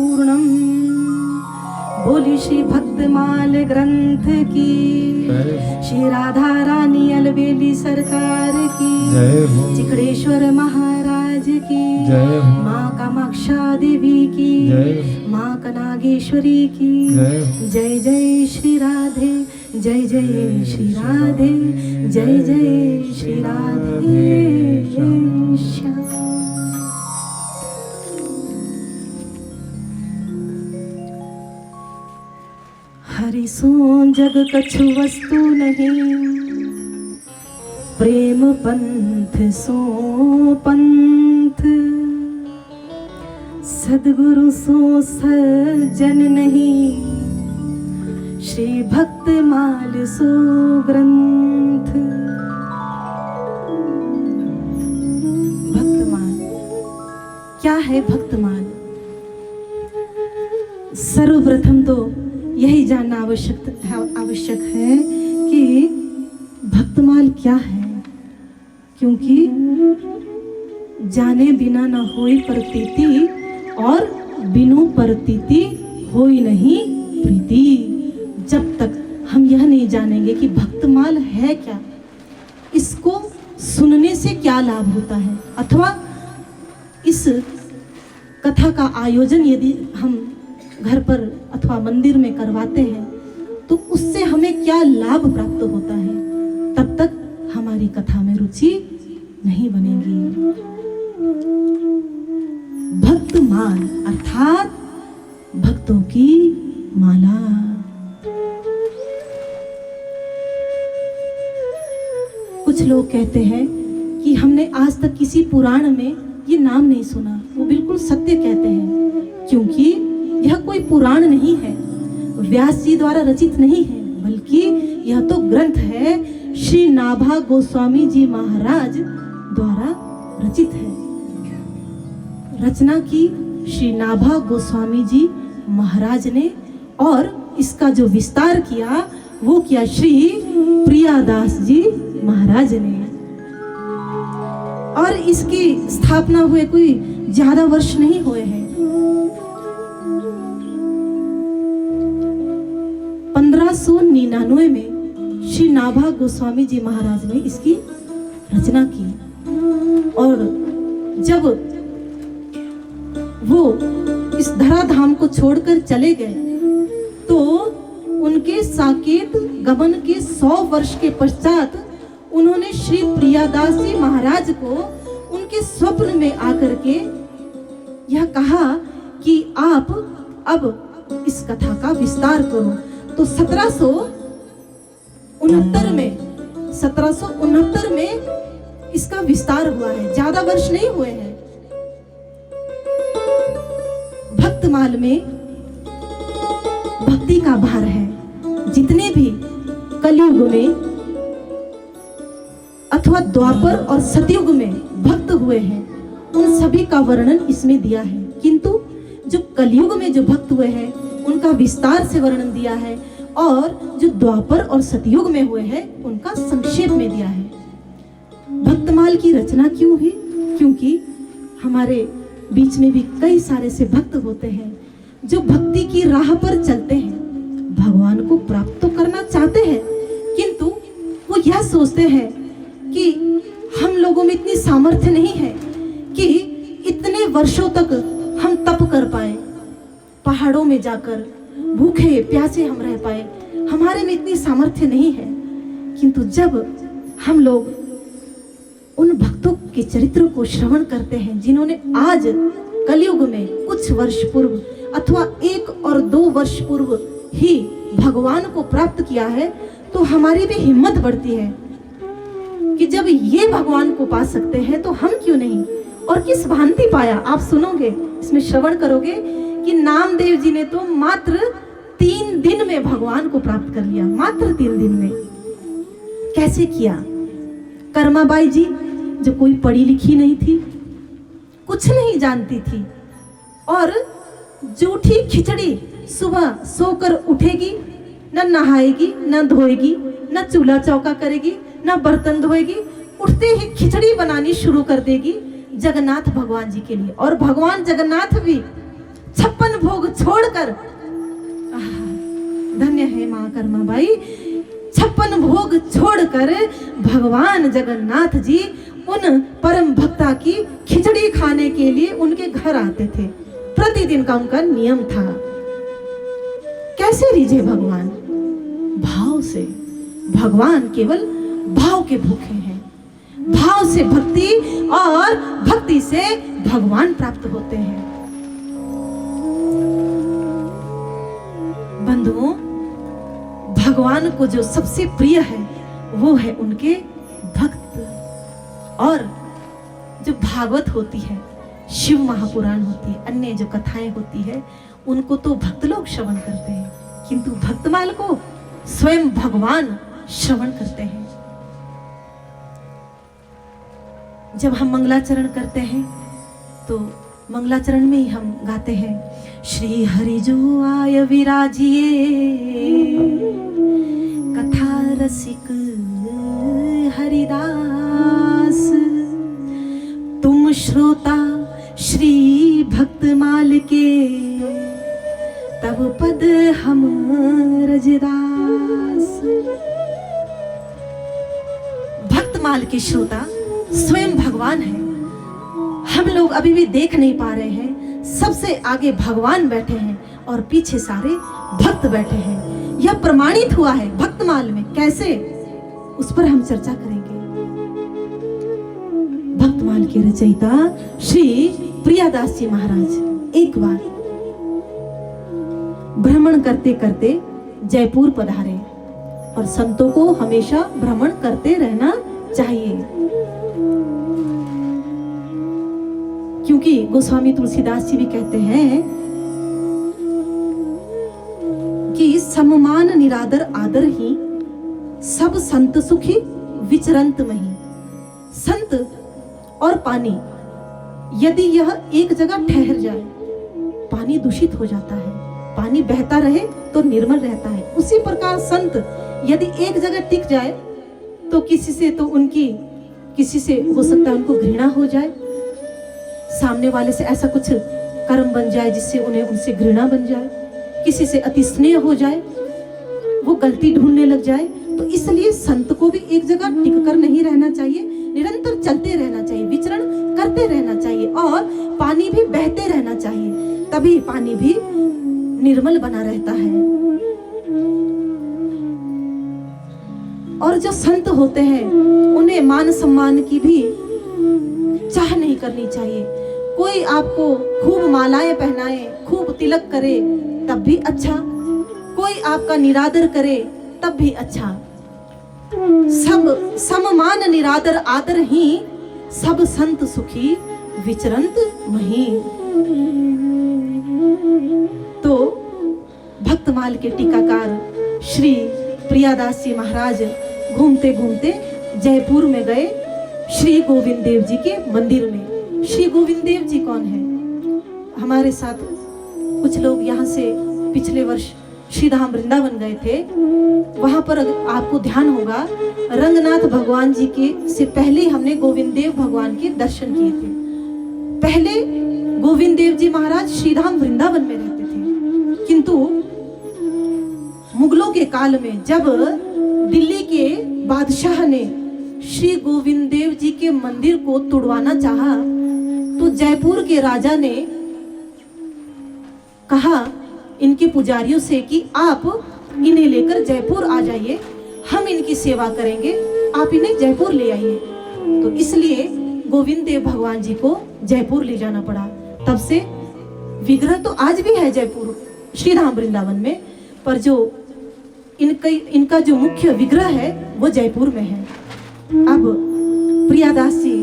पूर्णम। बोली श्री भक्तमाल ग्रंथ की, श्री राधा रानी अलबेली सरकार की, चिखड़ेश्वर महाराज की, माँ कामाक्षा देवी की, माँ कनागेश्वरी की, जय जय श्री राधे, जय जय श्री राधे, जय जय श्री राधे श्याम। हरि सो जग कछु वस्तु नहीं, प्रेम पंथ सो पंथ, सद्गुरु सो सज्जन नहीं, श्री भक्तमाल सो ग्रंथ। भक्तमाल क्या है? भक्तमाल सर्वप्रथम तो यही जानना आवश्यक है कि भक्तमाल क्या है, क्योंकि जाने बिना न होई प्रतीति और बिनु प्रतीति होई नहीं प्रीति। जब तक हम यह नहीं जानेंगे कि भक्तमाल है क्या, इसको सुनने से क्या लाभ होता है, अथवा इस कथा का आयोजन यदि हम घर पर अथवा मंदिर में करवाते हैं तो उससे हमें क्या लाभ प्राप्त होता है, तब तक हमारी कथा में रुचि नहीं बनेगी। भक्तमाल अर्थात भक्तों की माला। कुछ लोग कहते हैं कि हमने आज तक किसी पुराण में ये नाम नहीं सुना। वो बिल्कुल सत्य कहते हैं, क्योंकि यह कोई पुराण नहीं है, व्यास जी द्वारा रचित नहीं है, बल्कि यह तो ग्रंथ है श्री नाभा गोस्वामी जी महाराज द्वारा रचित है। रचना की श्री नाभा गोस्वामी जी महाराज ने, और इसका जो विस्तार किया वो किया श्री प्रियादास जी महाराज ने। और इसकी स्थापना हुए कोई ज्यादा वर्ष नहीं हुए हैं। 1599 में श्री नाभा गोस्वामी जी महाराज ने इसकी रचना की, और जब वो इस धराधाम को छोड़कर चले गए तो उनके साकेत गमन के 100 वर्ष के पश्चात उन्होंने श्री प्रियादास जी महाराज को उनके स्वप्न में आकर के यह कहा कि आप अब इस कथा का विस्तार करो। तो 1769 में इसका विस्तार हुआ है, ज्यादा वर्ष नहीं हुए हैं। भक्तमाल में भक्ति का भार है। जितने भी कलयुग में अथवा द्वापर और सतयुग में भक्त हुए हैं उन सभी का वर्णन इसमें दिया है, किंतु जो कलयुग में जो भक्त हुए हैं उनका विस्तार से वर्णन दिया है, और जो द्वापर और सतयुग में हुए हैं उनका संक्षेप में दिया है। भक्तमाल की रचना क्यों हुई? क्योंकि हमारे बीच में भी कई सारे से भक्त होते हैं जो भक्ति की राह पर चलते हैं, भगवान को प्राप्त तो करना चाहते हैं, किंतु वो यह सोचते हैं कि हम लोगों में इतनी सामर्थ्य नहीं है कि इतने वर्षों तक हम तप कर पाए, पहाड़ों में जाकर भूखे प्यासे हम रह पाए, हमारे में इतनी सामर्थ्य नहीं है। किंतु जब हम लोग उन भक्तों के चरित्र को श्रवण करते हैं जिन्होंने आज कलयुग में कुछ वर्ष पूर्व अथवा 1 और 2 वर्ष पूर्व ही भगवान को प्राप्त किया है, तो हमारी भी हिम्मत बढ़ती है कि जब ये भगवान को पा सकते हैं तो हम क्यों नहीं। और किस भांति पाया, आप सुनोगे, इसमें श्रवण करोगे कि नामदेव जी ने तो मात्र 3 दिन में भगवान को प्राप्त कर लिया, मात्र 3 दिन में। कैसे किया? कर्माबाई जी जो कोई पढ़ी लिखी नहीं थी, कुछ नहीं जानती थी, और जूठी खिचड़ी सुबह सोकर उठेगी, न नहाएगी, न धोएगी, न चूल्हा चौका करेगी, न बर्तन धोएगी, उठते ही खिचड़ी बनानी शुरू कर देगी जगन्नाथ भगवान जी के लिए। और भगवान जगन्नाथ भी 56 भोग छोड़कर, धन्य है माँ कर्मा बाई, 56 भोग छोड़कर भगवान जगन्नाथ जी उन परम भक्ता की खिचड़ी खाने के लिए उनके घर आते थे। प्रतिदिन का उनका नियम था। कैसे रिझे भगवान? भाव से। भगवान केवल भाव के भूखे हैं। भाव से भक्ति और भक्ति से भगवान प्राप्त होते हैं। बंधुओं, भगवान को जो सबसे प्रिय है वो है उनके भक्त। और जो भागवत होती है, शिव महापुराण होती है, अन्य जो कथाएं होती है, उनको तो भक्त लोग श्रवण करते हैं, किंतु भक्तमाल को स्वयं भगवान श्रवण करते हैं। जब हम मंगलाचरण करते हैं तो मंगलाचरण में ही हम गाते हैं, श्री हरि जो आय विराजिए, कथा रसिक हरिदास, तुम श्रोता श्री भक्तमाल के, तब पद हम रजदास। भक्तमाल के श्रोता स्वयं भगवान है। हम लोग अभी भी देख नहीं पा रहे हैं। सबसे आगे भगवान बैठे हैं और पीछे सारे भक्त बैठे हैं। यह प्रमाणित हुआ है भक्तमाल में। कैसे? उस पर हम चर्चा करेंगे। भक्तमाल के रचयिता श्री प्रियादास जी महाराज एक बार भ्रमण करते करते जयपुर पधारे, और संतों को हमेशा भ्रमण करते रहना चाहिए, क्योंकि गोस्वामी तुलसीदास जी भी कहते हैं कि सममान निरादर आदर ही, सब संत सुखी विचरंत मही। संत और पानी यदि यह एक जगह ठहर जाए, पानी दूषित हो जाता है। पानी बहता रहे तो निर्मल रहता है। उसी प्रकार संत यदि एक जगह टिक जाए तो किसी से हो सकता है उनको घृणा हो जाए, सामने वाले से ऐसा कुछ कर्म बन जाए जिससे उन्हें उनसे घृणा बन जाए, किसी से अति स्नेह हो जाए, वो गलती ढूंढने लग जाए। तो इसलिए संत को भी एक जगह टिक कर नहीं रहना चाहिए, निरंतर चलते रहना चाहिए, विचरण करते रहना चाहिए, और पानी भी बहते रहना चाहिए, तभी पानी भी निर्मल बना रहता है। और जो संत होते हैं उन्हें मान सम्मान की भी चाह नहीं करनी चाहिए। कोई आपको खूब मालाएं पहनाए, खूब तिलक करे तब भी अच्छा, कोई आपका निरादर करे तब भी अच्छा। सब सममान निरादर आदर ही, सब संत सुखी विचरंत मही। तो भक्तमाल के टीकाकार श्री प्रियादास जी महाराज घूमते घूमते जयपुर में गए श्री गोविंद देव जी के मंदिर में। श्री गोविंद देव जी कौन है? हमारे साथ कुछ लोग यहाँ से पिछले वर्ष श्री धाम वृंदावन गए थे। वहां पर आपको ध्यान होगा, रंगनाथ भगवान जी के से पहले हमने गोविंद देव भगवान के दर्शन किए थे। पहले गोविंद देव जी महाराज श्री धाम वृंदावन में रहते थे, किंतु मुगलों के काल में जब दिल्ली के बादशाह ने श्री गोविंद देव जी के मंदिर को तुड़वाना चाहा, तो जयपुर के राजा ने कहा इनके पुजारियों से कि आप इन्हें लेकर जयपुर आ जाइए, हम इनकी सेवा करेंगे, आप इन्हें जयपुर ले आइए। तो इसलिए गोविंद देव भगवान जी को जयपुर ले जाना पड़ा। तब से विग्रह तो आज भी है जयपुर श्री धाम वृंदावन में, पर जो इनका जो मुख्य विग्रह है वो जयपुर में है। अब प्रियादास जी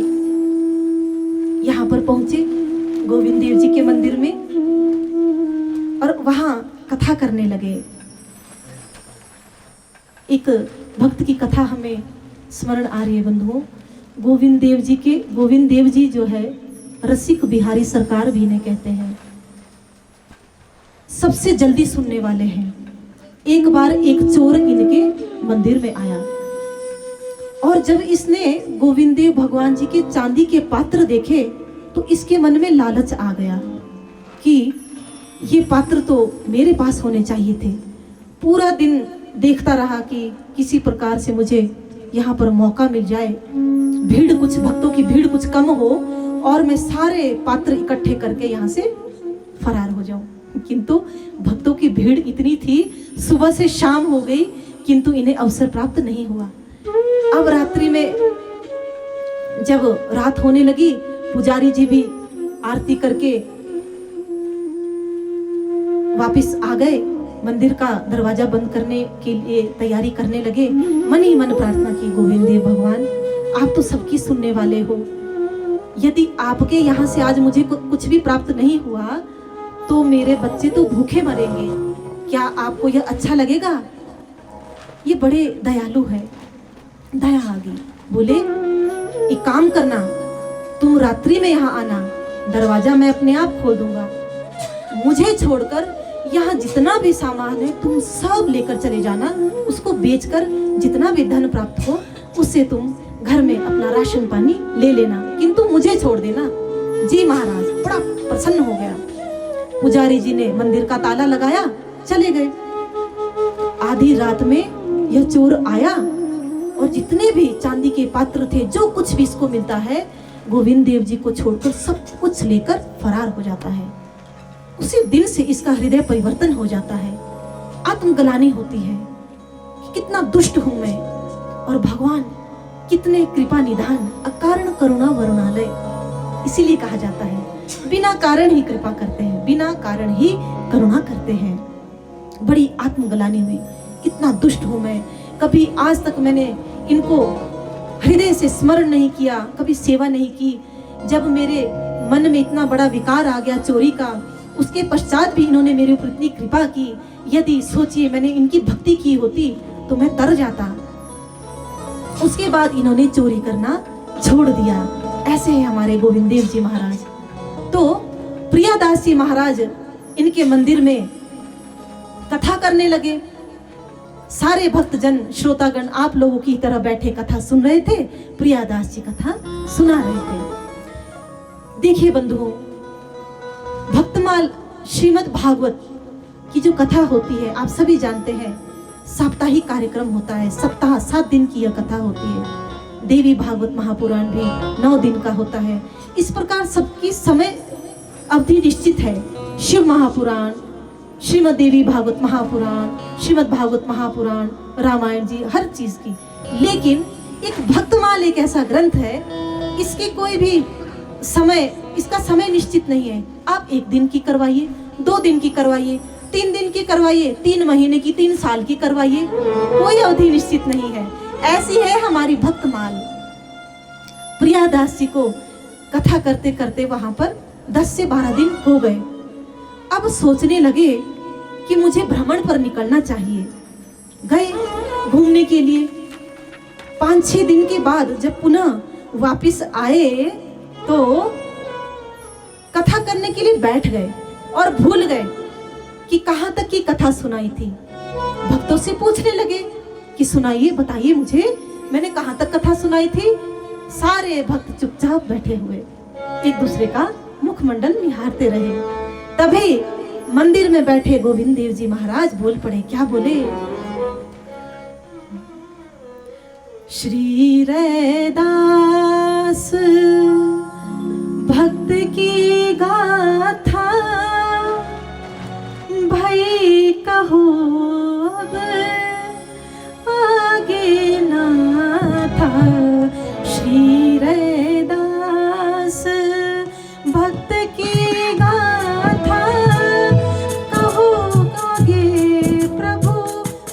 यहाँ पर पहुंचे गोविंद देव जी के मंदिर में, और वहां कथा करने लगे। एक भक्त की कथा हमें स्मरण आ रही है बंधुओं। गोविंद देव जी जो है रसिक बिहारी सरकार भी इन्हें कहते हैं, सबसे जल्दी सुनने वाले हैं। एक बार एक चोर इनके मंदिर में आया, और जब इसने गोविंद देव भगवान जी के चांदी के पात्र देखे तो इसके मन में लालच आ गया कि ये पात्र तो मेरे पास होने चाहिए थे। पूरा दिन देखता रहा कि किसी प्रकार से मुझे यहाँ पर मौका मिल जाए, भीड़ कुछ, भक्तों की भीड़ कुछ कम हो और मैं सारे पात्र इकट्ठे करके यहाँ से फरार हो जाऊं। किंतु भक्तों की भीड़ इतनी थी, सुबह से शाम हो गई, किंतु इन्हें अवसर प्राप्त नहीं हुआ। अब रात्रि में जब रात होने लगी, पुजारी जी भी आरती करके वापस आ गए, मंदिर का दरवाजा बंद करने के लिए तैयारी करने लगे। मन ही मन प्रार्थना की, गोविंद देव भगवान, आप तो सबकी सुनने वाले हो, यदि आपके यहाँ से आज मुझे कुछ भी प्राप्त नहीं हुआ तो मेरे बच्चे तो भूखे मरेंगे, क्या आपको यह अच्छा लगेगा? ये बड़े दयालु है। दया आ गई, बोले एक काम करना, तुम रात्रि में यहाँ आना, दरवाजा मैं अपने आप खोल दूंगा, मुझे छोड़कर यहाँ जितना भी सामान है तुम सब लेकर चले जाना, उसको बेचकर जितना भी धन प्राप्त हो उससे तुम घर में अपना राशन पानी ले लेना, किंतु मुझे छोड़ देना। जी महाराज बड़ा प्रसन्न हो गया। पुजारी जी ने मंदिर का ताला लगाया, चले गए। आधी रात में यह चोर आया और जितने भी चांदी के पात्र थे, जो कुछ भी इसको मिलता है, गोविंद देव जी को छोड़कर सब कुछ लेकर फरार हो जाता है। उसी दिन से इसका हृदय परिवर्तन हो जाता है। आत्मग्लानि होती है कि कितना दुष्ट हूं मैं, और भगवान कितने कृपा निधान, अकारण करुणा वरुणालय, इसीलिए कहा जाता है बिना कारण ही कृपा करते हैं, बिना कारण ही करुणा करते हैं। बड़ी आत्मग्लानि हुई, कितना दुष्ट हूं मैं, कभी आज तक मैंने इनको हृदय से स्मरण नहीं किया, कभी सेवा नहीं की। जब मेरे मन में इतना बड़ा विकार आ गया चोरी का, उसके पश्चात भी इन्होंने मेरे ऊपर इतनी कृपा की। यदि सोचिए मैंने इनकी भक्ति की होती तो मैं तर जाता। उसके बाद इन्होंने चोरी करना छोड़ दिया। ऐसे है हमारे गोविंद देव जी महाराज। तो प्रियादास जी महाराज इनके मंदिर में कथा करने लगे। सारे भक्तजन, श्रोतागण आप लोगों की तरह बैठे कथा सुन रहे थे, प्रियादास जी कथा सुना रहे थे। देखिए बंधुओं, भक्तमाल श्रीमद् भागवत की जो कथा होती है, आप सभी जानते हैं, साप्ताहिक कार्यक्रम होता है। सप्ताह 7 दिन की यह कथा होती है। देवी भागवत महापुराण भी 9 दिन का होता है। इस प्रकार सबकी समय अवधि निश्चित है। शिव महापुराण, श्रीमद् देवी भागवत महापुराण, श्रीमद् भागवत महापुराण, रामायण जी, हर चीज की। लेकिन एक भक्तमाल एक ऐसा ग्रंथ है, इसके कोई भी समय, इसका समय निश्चित नहीं है। आप 1 दिन की करवाइए, 2 दिन की करवाइए, 3 दिन की करवाइए, 3 महीने की, 3 साल की करवाइए, कोई अवधि निश्चित नहीं है। ऐसी है हमारी भक्तमाल। प्रियादास जी को कथा करते करते वहां पर 10 से 12 दिन हो गए। अब सोचने लगे कि मुझे भ्रमण पर निकलना चाहिए। गए घूमने के लिए। 5-6 दिन के बाद जब पुनः वापिस आए तो कथा करने के लिए बैठ गए और भूल गए कि कहाँ तक की कथा सुनाई थी। भक्तों से पूछने लगे कि सुनाइए, बताइए मुझे, मैंने कहाँ तक कथा सुनाई थी। सारे भक्त चुपचाप बैठे हुए एक दूसरे का मुखमंडल निहारते रहे। तभी मंदिर में बैठे गोविंद देव जी महाराज बोल पड़े। क्या बोले? श्री रैदास भक्त की गाथा भई कहो अब आगे ना था। श्री रैदास भक्त की गाथा कहो आगे प्रभु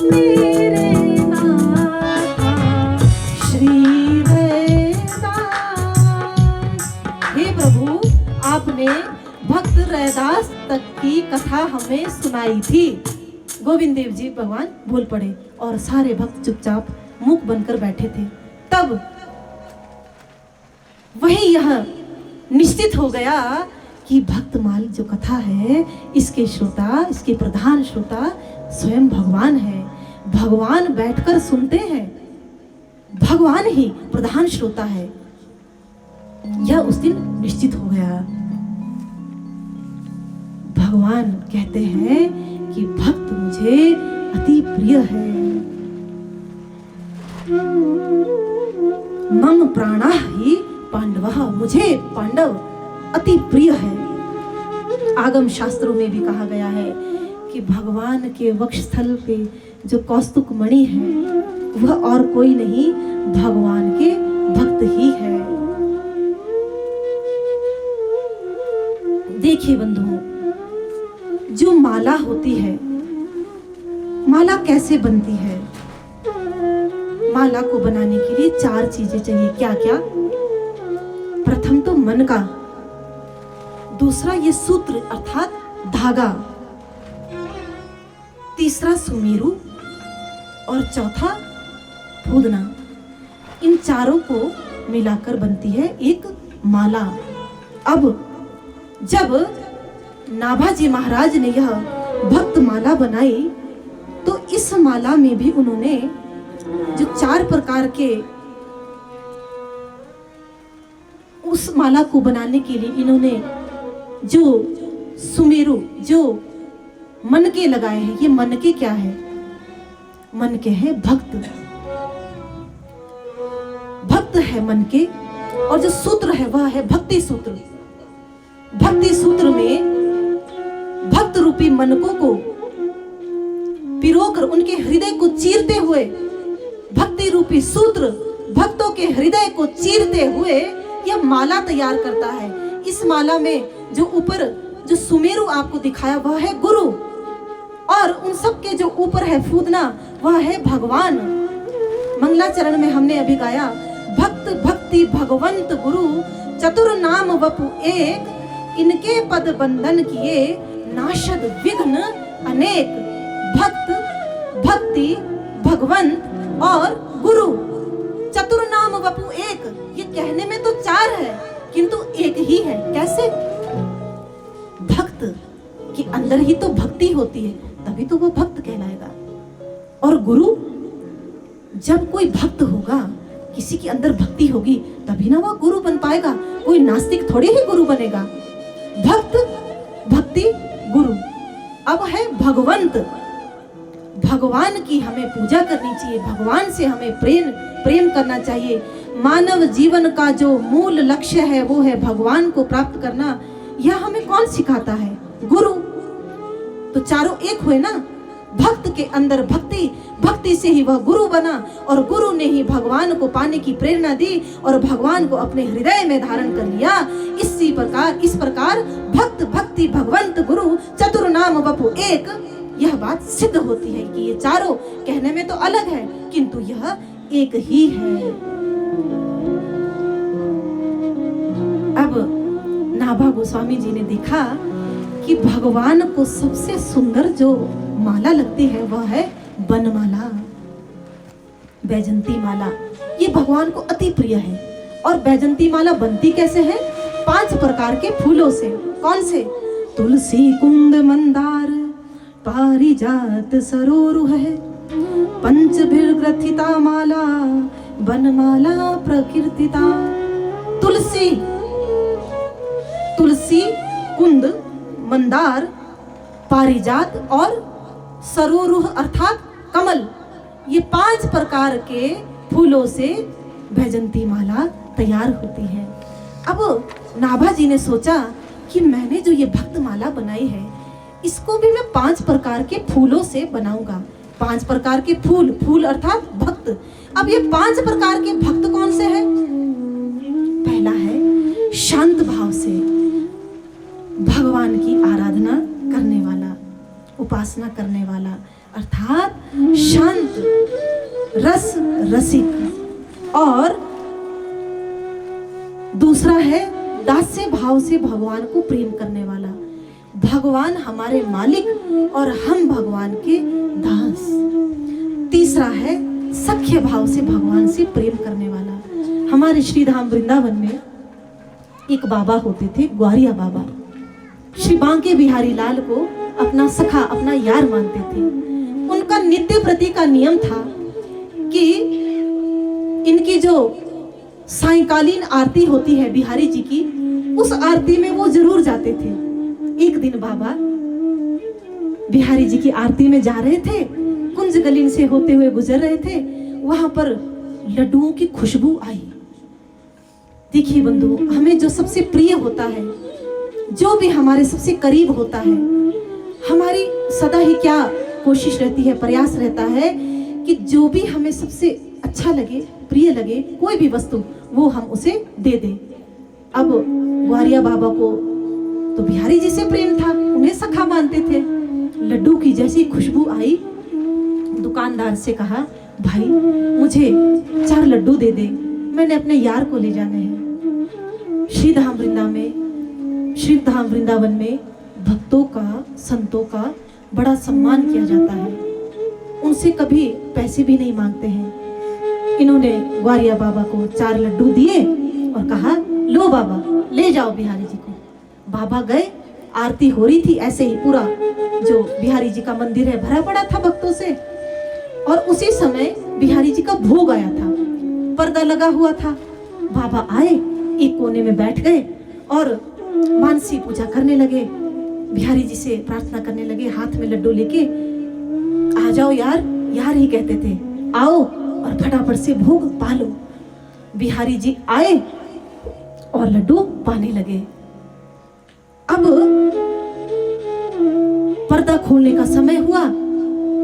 मेरे नाथा। श्री रैदास, हे प्रभु आपने भक्त रैदास तक की कथा हमें सुनाई थी। गोविंद देव जी भगवान बोल पड़े और सारे भक्त चुपचाप मुख बनकर बैठे थे। तब वही यह निश्चित हो गया कि भक्तमाल जो कथा है, इसके श्रोता, इसके प्रधान श्रोता स्वयं भगवान है। भगवान बैठकर सुनते हैं, भगवान ही प्रधान श्रोता है। यह उस दिन निश्चित हो गया। भगवान कहते हैं कि भक्त मुझे अति प्रिय है। मम प्राणा ही पांडवः, मुझे पांडव अति प्रिय है। आगम शास्त्रों में भी कहा गया है कि भगवान के वक्षस्थल पे जो कौस्तुक मणि है वह और कोई नहीं, भगवान के भक्त ही है। देखिए बंधुओं, जो माला होती है, माला कैसे बनती है? माला को बनाने के लिए 4 चीजें चाहिए। क्या क्या? प्रथम तो मन का, दूसरा ये सूत्र अर्थात धागा, तीसरा सुमेरु और चौथा फूदना। इन चारों को मिलाकर बनती है एक माला। अब जब नाभाजी महाराज ने यह भक्त माला बनाई तो इस माला में भी उन्होंने जो 4 प्रकार के, उस माला को बनाने के लिए इन्होंने जो सुमेरु, जो मनके लगाए हैं। ये मनके क्या है? मनके है भक्त, भक्त है मनके। और जो सूत्र है वह है भक्ति सूत्र। भक्ति सूत्र में भक्त रूपी मनकों को पिरोकर उनके हृदय को चीरते हुए, भक्ति रूपी सूत्र भक्तों के हृदय को चीरते हुए यह माला तैयार करता है। इस माला में जो ऊपर जो सुमेरु आपको दिखाया वह है गुरु, और उन सब के जो ऊपर है फूदना वह है भगवान। मंगलाचरण में हमने अभी गाया, भक्त भक्ति भगवंत गुरु चतुर नाम वपु एक, इनके पद बंधन किए नाशद विघ्न अनेक। भक्त भक्ति भगवंत और गुरु, चतुर नाम वपु एक। ये कहने में तो 4 है किंतु एक ही है। कैसे? भक्त के अंदर ही तो भक्ति होती है, तभी तो वो भक्त कहलाएगा। और गुरु, जब कोई भक्त होगा, किसी के अंदर भक्ति होगी, तभी ना वो गुरु बन पाएगा। कोई नास्तिक थोड़ी ही गुरु बनेगा। भक्त भक्ति गुरु। अब है भगवंत। भगवान की हमें पूजा करनी चाहिए, भगवान से हमें प्रेम करना चाहिए। मानव जीवन का जो मूल लक्ष्य है वो है भगवान को प्राप्त करना। यह हमें कौन सिखाता है? गुरु। तो चारों एक हुए ना। भक्त के अंदर भक्ति, भक्ति से ही वह गुरु बना, और गुरु ने ही भगवान को पाने की प्रेरणा दी और भगवान को अपने हृदय में धारण कर लिया। इस प्रकार भक्त भक्ति भगवंत गुरु चतुर नाम वपु एक, यह बात सिद्ध होती है कि ये चारों कहने में तो अलग है किंतु यह एक ही है। अब नाभा गोस्वामी जी ने देखा कि भगवान को सबसे सुंदर जो माला लगती है वह है बनमाला, बैजंती माला। ये भगवान को अति प्रिय है। और बैजंती माला बनती कैसे है? 5 प्रकार के फूलों से। कौन से? तुलसी कुंद मंदार पारिजात सरोरुह है, पंचभिर्ग्रथिता माला बनमाला प्रकीर्तिता। तुलसी कुंद मंदार पारिजात और सरोरुह अर्थात कमल, ये 5 प्रकार के फूलों से बैजंती माला तैयार होती है। अब नाभा जी ने सोचा कि मैंने जो ये भक्त माला बनाई है इसको भी मैं 5 प्रकार के फूलों से बनाऊंगा। 5 प्रकार के फूल अर्थात भक्त। अब ये 5 प्रकार के भक्त कौन से हैं? पहला है शांत भाव से भगवान की आराधना करने वाला, उपासना करने वाला अर्थात शांत रसिक। और दूसरा है दास्य भाव से भगवान को प्रेम करने वाला। भगवान हमारे मालिक और हम भगवान के दास। तीसरा है सख्य भाव से भगवान से प्रेम करने वाला। हमारे श्री धाम वृंदावन में एक बाबा होते थे, ग्वारिया बाबा। श्री बांके बिहारी लाल को अपना सखा, अपना यार मानते थे। उनका नित्य प्रति का नियम था कि इनकी जो सायंकालीन आरती होती है बिहारी जी की, उस आरती में वो जरूर जाते थे। एक दिन बाबा बिहारी जी की आरती में जा रहे थे, कुंज गलिन से होते हुए गुजर रहे थे, वहां पर लड्डुओं की खुशबू आई। देखिए बंधु, हमें जो सबसे प्रिय होता है, जो भी हमारे सबसे करीब होता है, हमारी सदा ही क्या कोशिश रहती है, प्रयास रहता है कि जो भी हमें सबसे अच्छा लगे, प्रिय लगे, कोई भी वस्तु, वो हम उसे दे दें। अब ग्वारिया बाबा को तो बिहारी जी से प्रेम था, उन्हें सखा मानते थे। लड्डू की जैसी खुशबू आई, दुकानदार से कहा, भाई मुझे 4 लड्डू दे दे, मैंने अपने यार को ले जाने हैं। श्रीधाम वृंदावन में भक्तों का, संतों का बड़ा सम्मान किया जाता है, उनसे कभी पैसे भी नहीं मांगते हैं। इन्होंने ग्वारिया बाबा को 4 लड्डू दिए और कहा, लो बाबा, ले जाओ बिहारी जी को। बाबा गए, आरती हो रही थी, ऐसे ही पूरा जो बिहारी जी का मंदिर है भरा पड़ा था भक्तों से। और उसी समय बिहारी जी का भोग आया था, पर्दा लगा हुआ था। बाबा आए, एक कोने में बैठ गए और मानसी पूजा करने लगे, बिहारी जी से प्रार्थना करने लगे, हाथ में लड्डू लेके। आ जाओ यार, यार ही कहते थे, आओ और फटाफट से भोग पालो। बिहारी जी आए और लड्डू पाने लगे। अब पर्दा खोलने का समय हुआ,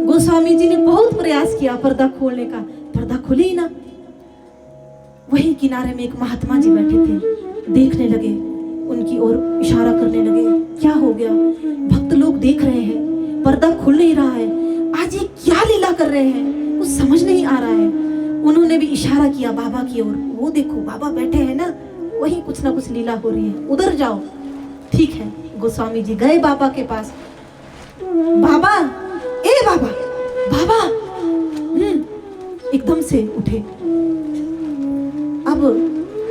गोस्वामी जी ने बहुत प्रयास किया पर्दा खोलने का, पर्दा खुले ही ना। वही किनारे में एक महात्मा जी बैठे थे, देखने लगे, उनकी ओर इशारा करने लगे, क्या हो गया, भक्त लोग देख रहे हैं, पर्दा खुल नहीं रहा है, आज ये क्या लीला कर रहे हैं, कुछ समझ नहीं आ रहा है। उन्होंने भी इशारा किया बाबा की ओर, वो देखो बाबा बैठे हैं ना, वही कुछ ना कुछ लीला हो रही है, उधर जाओ। ठीक है, गोस्वामी जी गए बाबा के पास। बाबा, ए बाबा, बाबा, एकदम से उठे। अब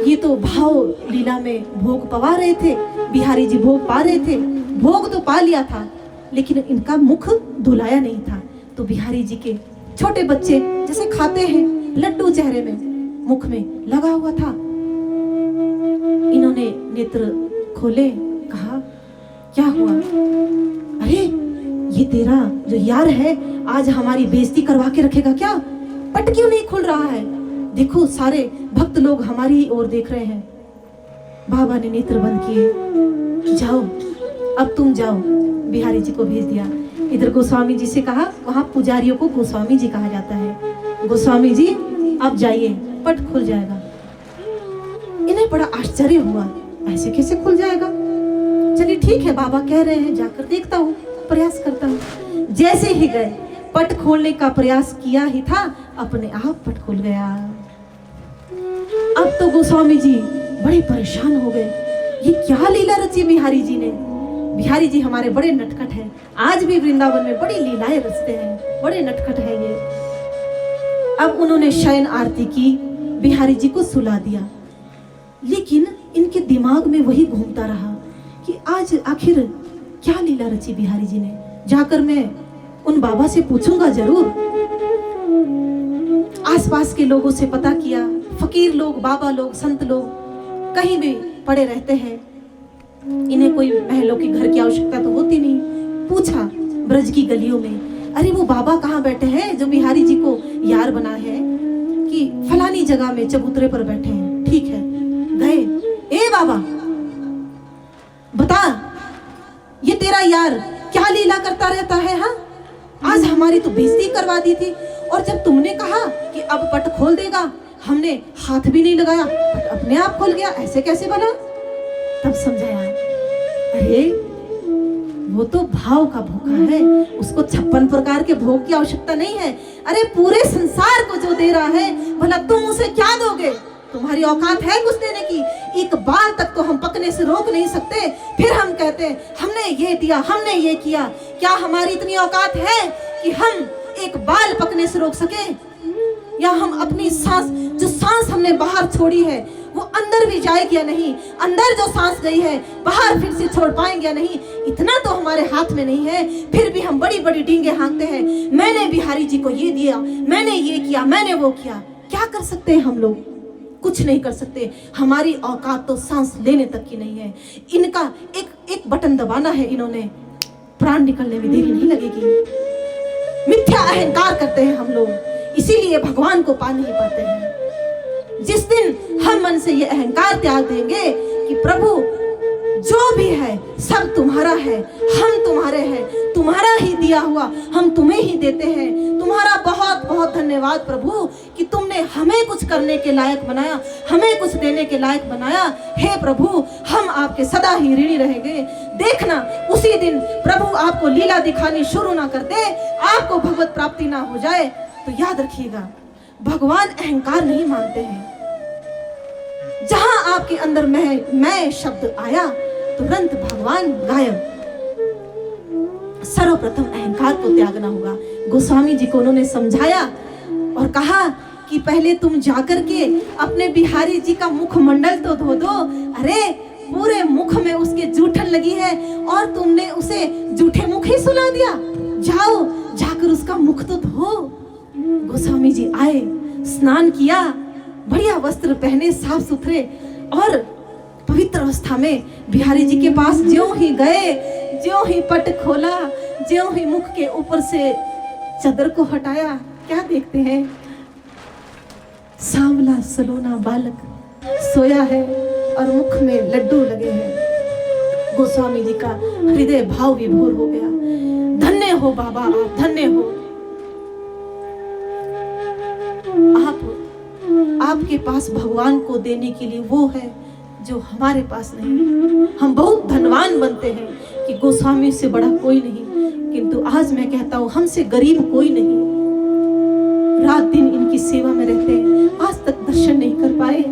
ये तो भाव लीला में भोग पवा रहे थे, बिहारी जी भोग पा रहे थे, भोग तो पा लिया था, लेकिन इनका मुख धुलाया नहीं था। तो बिहारी जी के छोटे बच्चे जैसे खाते हैं, लड्डू चेहरे में, मुख में लगा हुआ था। इन्होंने नेत्र खोले, कहा, क्या हुआ? अरे ये तेरा जो यार है आज हमारी बेइज्जती करवा के रखेगा क्या? पट क्यों नहीं खुल रहा है? देखो सारे भक्त लोग हमारी ओर देख रहे हैं। बाबा ने नेत्र बंद किए, जाओ अब तुम जाओ, बिहारी जी को भेज दिया। इधर गोस्वामी जी से कहा, वहां पुजारियों को गोस्वामी जी कहा जाता है, गोस्वामी जी अब जाइए, पट खुल जाएगा। इन्हें बड़ा आश्चर्य हुआ, ऐसे कैसे खुल जाएगा? चलिए ठीक है, बाबा कह रहे हैं, जाकर देखता हूँ, प्रयास करता हूँ। जैसे ही गए, पट खोलने का प्रयास किया ही था, अपने आप पट खुल गया। अब तो गोस्वामी जी बड़े परेशान हो गए, ये क्या लीला रची बिहारी जी ने। बिहारी जी हमारे बड़े नटखट हैं, आज भी वृंदावन में बड़ी लीलाएं रचते हैं, बड़े नटखट है ये। अब उन्होंने शयन आरती की, बिहारी जी को सुला दिया, लेकिन इनके दिमाग में वही घूमता रहा कि आज आखिर क्या लीला रची बिहारी जी ने। जाकर मैं उन बाबा से पूछूंगा जरूर। आसपास के लोगों से पता किया, फकीर लोग, बाबा लोग, संत लोग कहीं भी पड़े रहते हैं, इन्हें कोई महलों के घर की आवश्यकता तो होती नहीं। पूछा ब्रज की गलियों में, अरे वो बाबा कहाँ बैठे हैं जो बिहारी जी को यार बना है? कि फलानी जगह में चबूतरे पर बैठे हैं। ठीक है, गए, ए बाबा बता, ये तेरा यार क्या लीला करता रहता है? हाँ, आज हमारी तो बेइज्जती करवा दी थी, और जब तुमने कहा कि अब पट खोल देगा, हमने हाथ भी नहीं लगाया, पट अपने आप खुल गया, ऐसे कैसे बना? तब समझाया, अरे वो तो भाव का भूखा है, उसको 56 प्रकार के भोग की आवश्यकता नहीं है। अरे पूरे संसार को जो दे रहा है, भला तुम उसे क्या दोगे? तुम्हारी औकात है कुछ देने की? एक बाल तक तो हम पकने से रोक नहीं सकते, फिर हम कहते हैं हमने ये दिया, हमने ये किया। क्या हमारी इतनी औकात है कि हम एक बाल पकने से रोक सके? या हम अपनी सांस, जो सांस हमने बाहर छोड़ी है, वो अंदर भी जाएगी या नहीं? अंदर जो सांस गई है, बाहर फिर से छोड़ पाएंगे या नहीं? इतना तो हमारे हाथ में नहीं है, फिर भी हम बड़ी बड़ी डींगे हाँकते हैं, मैंने बिहारी जी को ये दिया, मैंने ये किया, मैंने वो किया। क्या कर सकते हैं हम लोग? कुछ नहीं कर सकते। हमारी औकात तो सांस लेने तक की नहीं है। इनका एक बटन दबाना है, इन्होंने प्राण निकलने में देरी नहीं लगेगी। अहंकार करते हैं हम लोग, इसीलिए भगवान को पा नहीं पाते हैं। जिस दिन हम मन से ये अहंकार त्याग देंगे कि प्रभु जो भी है सब तुम्हारा है, हम तुम्हारे हैं, तुम्हारा ही दिया हुआ हम तुम्हें ही देते हैं, तुम्हारा बहुत बहुत धन्यवाद प्रभु कि तुमने हमें कुछ करने के लायक बनाया, हमें कुछ देने के लायक बनाया। हे प्रभु, हम आपके सदा ही ऋणी रहेंगे। देखना उसी दिन प्रभु आपको लीला दिखानी शुरू ना कर दे, आपको भगवत प्राप्ति ना हो जाए, तो याद रखिएगा भगवान अहंकार नहीं मानते हैं। जहां आपके अंदर मैं शब्द आया, तुरंत भगवान गायब। सर्वप्रथम अहंकार को त्यागना होगा। गोस्वामी जी को उन्होंने समझाया और कहा कि पहले तुम जाकर के अपने बिहारी जी का मुखमंडल तो धो दो। अरे पूरे मुख में उसके जूठन लगी है और तुमने उसे जूठे मुख ही सुला दिया। जाओ जाकर उसका मुख तो धो। गोस्वामी जी आए, स्नान किया, बढ़िया वस्त्र पहने, साफ सुथरे और पवित्र अवस्था में बिहारी जी के पास ज्यों ही गए, ज्यों ही पट खोला, ज्यों ही मुख के ऊपर से चादर को हटाया, क्या देखते हैं? सांवला सलोना बालक सोया है और मुख में लड्डू लगे हैं। गोस्वामी जी का हृदय भाव विभोर हो गया। धन्य हो बाबा, आप धन्य हो। आपके पास भगवान को देने के लिए वो है जो हमारे पास नहीं। हम बहुत धनवान बनते हैं कि गोस्वामी से बड़ा कोई नहीं, किंतु आज मैं कहता हूँ हमसे गरीब कोई नहीं। रात दिन इनकी सेवा में रहते हैं, आज तक दर्शन नहीं कर पाए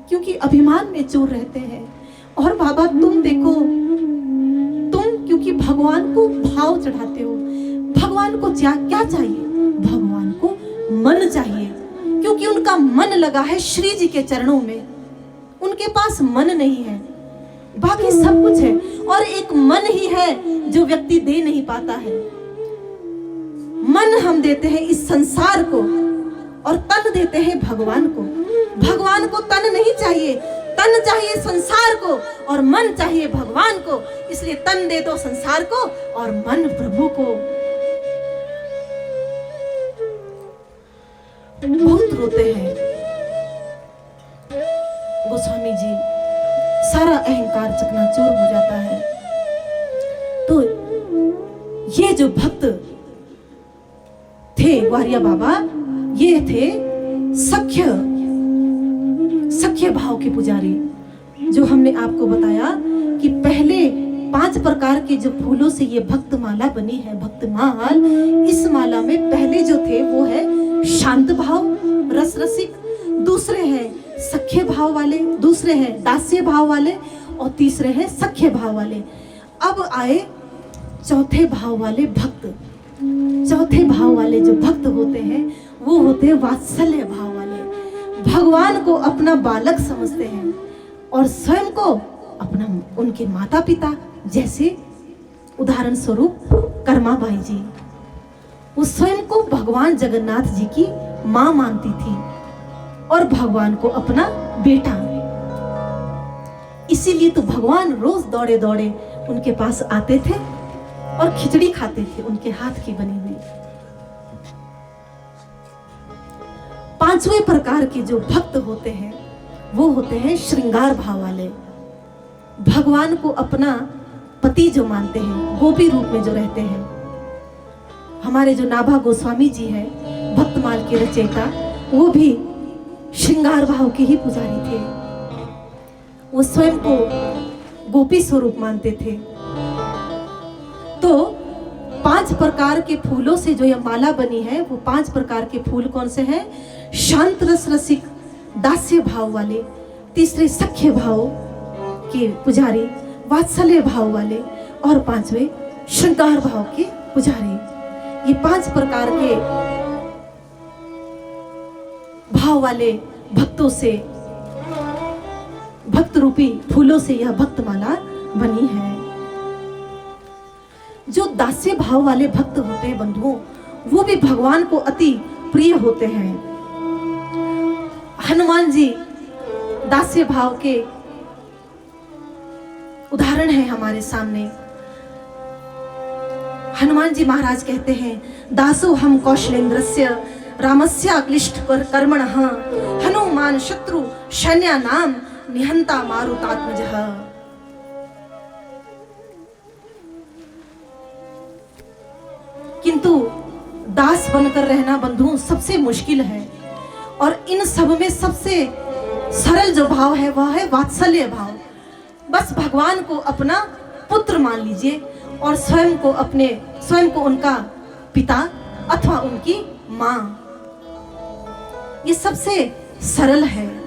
क्योंकि अभिमान में चूर रहते हैं। और बाबा तुम देखो, तुम क्योंकि भगवान को भाव चढ़ाते हो। भगवान को क्या चाहिए? भगवान को मन चाहिए, क्योंकि उनका मन लगा है श्री जी के चरणों में। उनके पास मन नहीं है, बाकी सब कुछ है, और एक मन ही है जो व्यक्ति दे नहीं पाता है। मन हम देते हैं इस संसार को और तन देते हैं भगवान को। भगवान को तन नहीं चाहिए, तन चाहिए संसार को और मन चाहिए भगवान को। इसलिए तन दे दो संसार को और मन प्रभु को। बहुत रोते हैं गोस्वामी जी, सारा अहंकार चकनाचूर हो जाता है। तो ये जो भक्त थे ग्वारिया बाबा, ये थे सख्य भाव के पुजारी। जो हमने आपको बताया कि पहले 5 प्रकार के जो फूलों से ये भक्त माला बनी है, भक्त माल। इस माला में पहले जो थे वो है शांत भाव, रस रसिक, दूसरे हैं सख्य भाव वाले, दूसरे हैं दास्य भाव वाले और तीसरे हैं सख्य भाव वाले। अब आए चौथे भाव वाले भक्त। चौथे भाव वाले जो भक्त होते हैं वो होते हैं वात्सल्य भाव वाले। भगवान को अपना बालक समझते हैं और स्वयं को अपना उनके माता पिता। जैसे उदाहरण स्वरूप कर्माबाई जी, वो स्वयं को भगवान जगन्नाथ जी की मां मानती थी और भगवान को अपना बेटा। इसीलिए तो भगवान रोज दौड़े दौड़े उनके पास आते थे और खिचड़ी खाते थे उनके हाथ की बनी हुई। 5वें प्रकार के जो भक्त होते हैं वो होते हैं श्रृंगार भाव वाले। भगवान को अपना पति जो मानते हैं, गोपी रूप में जो रहते हैं। हमारे जो नाभा गोस्वामी जी हैं, भक्तमाल के रचयिता, वो भी श्रृंगार भाव के ही पुजारी थे। वो स्वयं को गोपी स्वरूप मानते थे। तो 5 प्रकार के फूलों से जो यह माला बनी है, वो 5 प्रकार के फूल कौन से हैं? शांत रस रसिक, दास्य भाव वाले, तीसरे सख्य भाव के पुजारी, वात्सल्य भाव वाले और 5वें श्रृंगार भाव के पुजारी। ये 5 प्रकार के भाव वाले भक्तों से, भक्त रूपी फूलों से यह भक्तमाला बनी है। जो दास्य भाव वाले भक्त होते हैं बंधुओं, वो भी भगवान को अति प्रिय होते हैं। हनुमान जी दास्य भाव के उदाहरण है हमारे सामने। हनुमान जी महाराज कहते हैं, दासो हम कौशलेंद्रस्य रामस्य अक्लिष्ट कर्मणः हनुमान शत्रु सैन्या नाम निहंता मारुतात्मजः। किंतु दास बनकर रहना बंधुओं सबसे मुश्किल है, और इन सब में सबसे सरल जो भाव है वह है वात्सल्य भाव। बस भगवान को अपना पुत्र मान लीजिए और स्वयं को उनका पिता अथवा उनकी माँ, ये सबसे सरल है।